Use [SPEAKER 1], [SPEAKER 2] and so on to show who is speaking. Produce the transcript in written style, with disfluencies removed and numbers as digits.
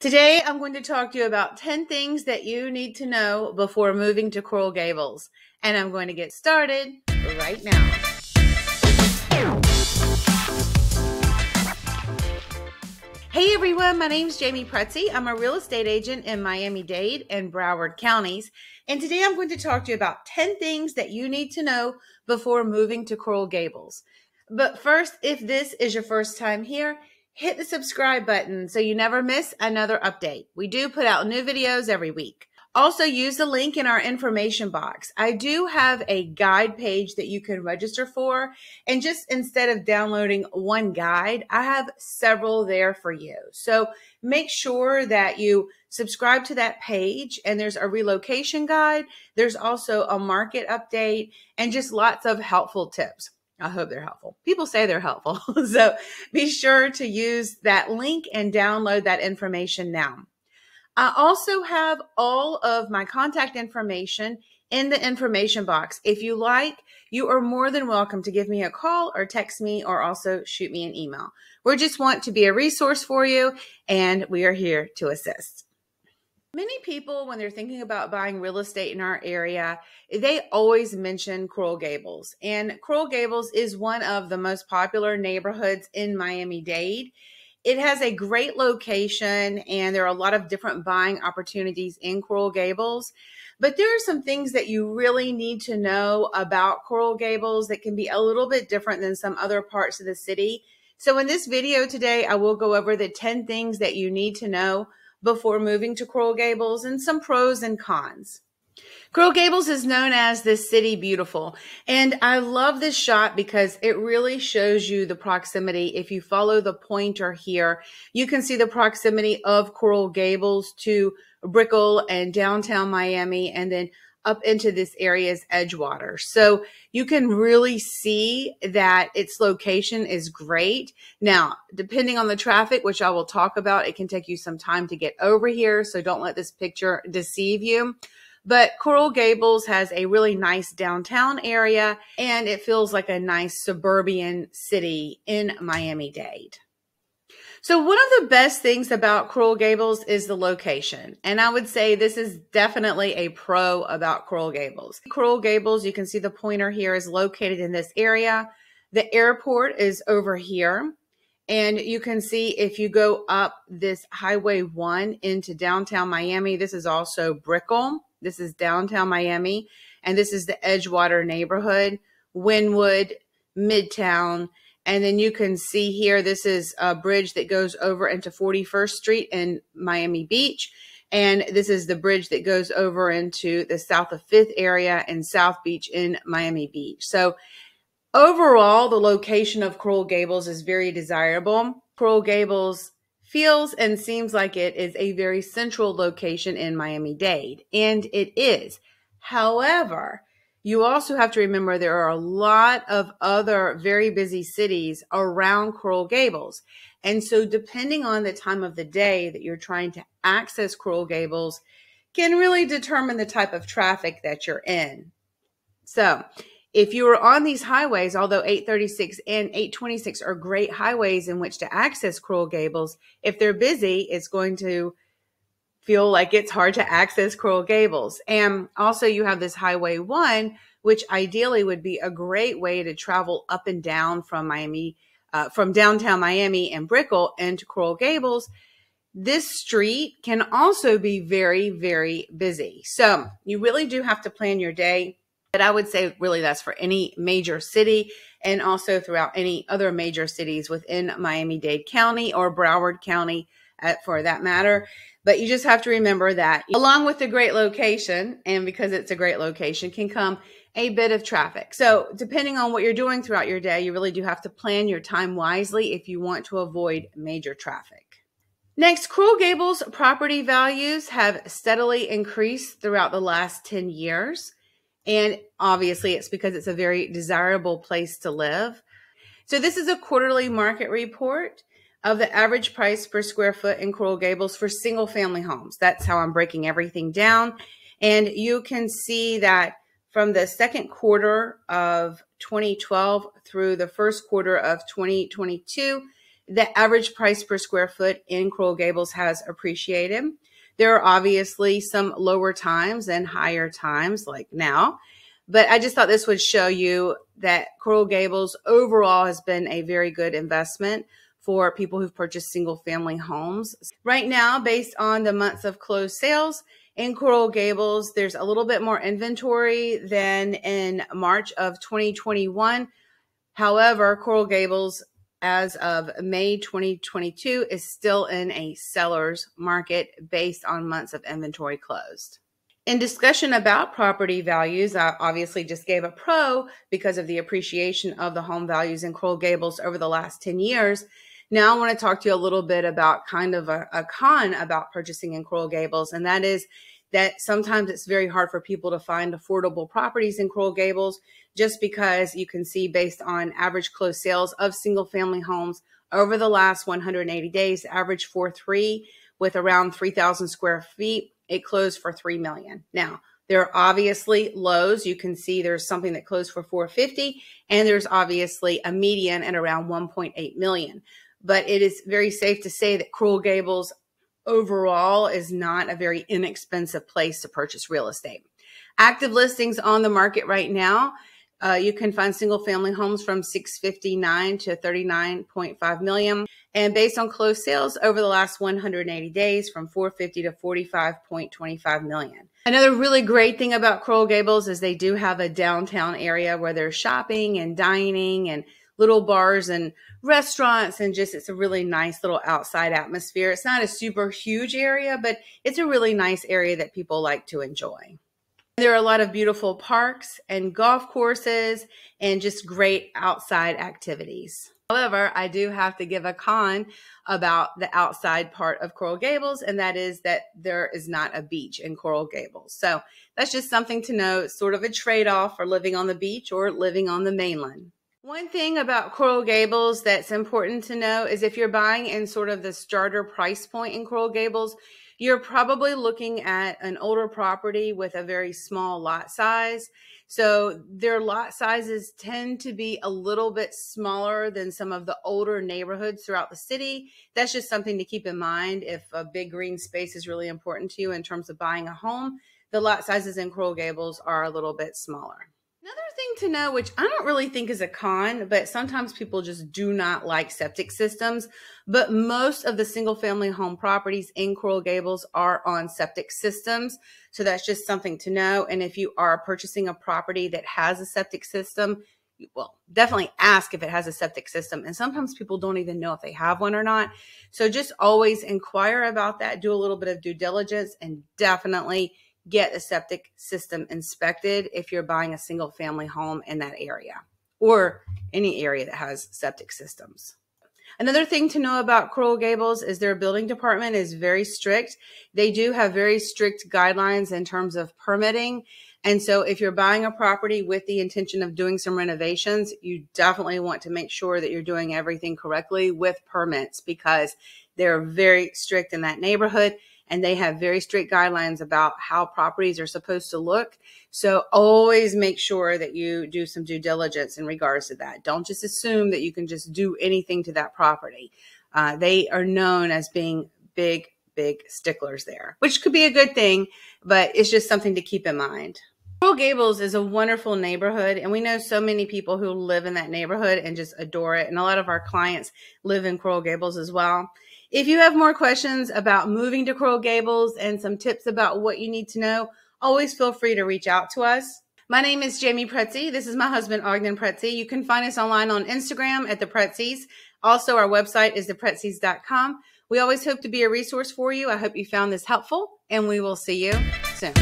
[SPEAKER 1] Today, I'm going to talk to you about 10 things that you need to know before moving to Coral Gables. And I'm going to get started right now. Hey everyone, my name is Jamey Prezzi. I'm a real estate agent in Miami-Dade and Broward counties. And today I'm going to talk to you about 10 things that you need to know before moving to Coral Gables. But first, if this is your first time here, hit the subscribe button so you never miss another update. We do put out new videos every week. Also, use the link in our information box. I do have a guide page that you can register for. And just instead of downloading one guide, I have several there for you. So make sure that you subscribe to that page, and there's a relocation guide. There's also a market update and just lots of helpful tips. I hope they're helpful. People say they're helpful. So be sure to use that link and download that information now. I also have all of my contact information in the information box. If you like, you are more than welcome to give me a call or text me or also shoot me an email. We just want to be a resource for you, and we are here to assist. Many people, when they're thinking about buying real estate in our area, they always mention Coral Gables. And Coral Gables is one of the most popular neighborhoods in Miami-Dade. It has a great location, and there are a lot of different buying opportunities in Coral Gables. But there are some things that you really need to know about Coral Gables that can be a little bit different than some other parts of the city. So in this video today, I will go over the 10 things that you need to know before moving to Coral Gables and some pros and cons. Coral Gables is known as the City Beautiful, and I love this shot because it really shows you the proximity. If you follow the pointer here, you can see the proximity of Coral Gables to Brickell and downtown Miami, and then up into this area's Edgewater. So you can really see that its location is great. Now, depending on the traffic, which I will talk about, it can take you some time to get over here. So don't let this picture deceive you. But Coral Gables has a really nice downtown area, and it feels like a nice suburban city in Miami-Dade. So one of the best things about Coral Gables is the location. And I would say this is definitely a pro about Coral Gables. Coral Gables, you can see the pointer here, is located in this area. The airport is over here. And you can see if you go up this Highway 1 into downtown Miami, this is also Brickell. This is downtown Miami. And this is the Edgewater neighborhood, Wynwood, Midtown. And then you can see here, this is a bridge that goes over into 41st Street in Miami Beach. And this is the bridge that goes over into the south of 5th area and South Beach in Miami Beach. So overall, the location of Coral Gables is very desirable. Coral Gables feels and seems like it is a very central location in Miami-Dade, and it is. However, you also have to remember there are a lot of other very busy cities around Coral Gables. And so depending on the time of the day that you're trying to access Coral Gables can really determine the type of traffic that you're in. So if you are on these highways, although 836 and 826 are great highways in which to access Coral Gables, if they're busy, it's going to feel like it's hard to access Coral Gables. And also you have this Highway 1, which ideally would be a great way to travel up and down from Miami, from downtown Miami and Brickell into Coral Gables. This street can also be very, very busy. So you really do have to plan your day. But I would say really that's for any major city and also throughout any other major cities within Miami-Dade County or Broward County for that matter. But you just have to remember that along with the great location, and because it's a great location, can come a bit of traffic. So depending on what you're doing throughout your day, you really do have to plan your time wisely if you want to avoid major traffic. Next, Coral Gables property values have steadily increased throughout the last 10 years. And obviously it's because it's a very desirable place to live. So this is a quarterly market report of the average price per square foot in Coral Gables for single family homes. That's how I'm breaking everything down. And you can see that from the second quarter of 2012 through the first quarter of 2022, the average price per square foot in Coral Gables has appreciated. There are obviously some lower times and higher times like now, but I just thought this would show you that Coral Gables overall has been a very good investment for people who've purchased single family homes. Right now, based on the months of closed sales in Coral Gables, there's a little bit more inventory than in March of 2021. However, Coral Gables, as of May 2022, is still in a seller's market based on months of inventory closed. In discussion about property values, I obviously just gave a pro because of the appreciation of the home values in Coral Gables over the last 10 years. Now I want to talk to you a little bit about kind of a con about purchasing in Coral Gables, and that is that sometimes it's very hard for people to find affordable properties in Coral Gables just because you can see based on average closed sales of single family homes over the last 180 days, average 4.3 with around 3,000 square feet. It closed for $3 million. Now, there are obviously lows. You can see there's something that closed for $450, and there's obviously a median at around $1.8 million. But it is very safe to say that Coral Gables overall is not a very inexpensive place to purchase real estate. Active listings on the market right now, you can find single family homes from $659 to $39.5 million. And based on closed sales over the last 180 days from $450 to $45.25 million. Another really great thing about Coral Gables is they do have a downtown area where there's shopping and dining and little bars and restaurants, and just it's a really nice little outside atmosphere. It's not a super huge area, but it's a really nice area that people like to enjoy. There are a lot of beautiful parks and golf courses and just great outside activities. However, I do have to give a con about the outside part of Coral Gables, and that is that there is not a beach in Coral Gables. So that's just something to know. It's sort of a trade-off for living on the beach or living on the mainland. One thing about Coral Gables that's important to know is if you're buying in sort of the starter price point in Coral Gables, you're probably looking at an older property with a very small lot size. So their lot sizes tend to be a little bit smaller than some of the older neighborhoods throughout the city. That's just something to keep in mind if a big green space is really important to you in terms of buying a home. The lot sizes in Coral Gables are a little bit smaller. Another thing to know, which I don't really think is a con, but sometimes people just do not like septic systems, but most of the single family home properties in Coral Gables are on septic systems. So that's just something to know. And if you are purchasing a property that has a septic system, well, definitely ask if it has a septic system. And sometimes people don't even know if they have one or not. So just always inquire about that, do a little bit of due diligence, and definitely get a septic system inspected if you're buying a single family home in that area or any area that has septic systems. Another thing to know about Coral Gables is their building department is very strict. They do have very strict guidelines in terms of permitting. And so if you're buying a property with the intention of doing some renovations, you definitely want to make sure that you're doing everything correctly with permits because they're very strict in that neighborhood. And they have very strict guidelines about how properties are supposed to look. So always make sure that you do some due diligence in regards to that. Don't just assume that you can just do anything to that property. They are known as being big sticklers there, which could be a good thing, but it's just something to keep in mind. Coral Gables is a wonderful neighborhood, and we know so many people who live in that neighborhood and just adore it. And a lot of our clients live in Coral Gables as well. If you have more questions about moving to Coral Gables and some tips about what you need to know, always feel free to reach out to us. My name is Jamey Prezzi. This is my husband, Ogden Prezzi. You can find us online on Instagram at The Prezzis. Also, our website is theprezzis.com. We always hope to be a resource for you. I hope you found this helpful, and we will see you soon.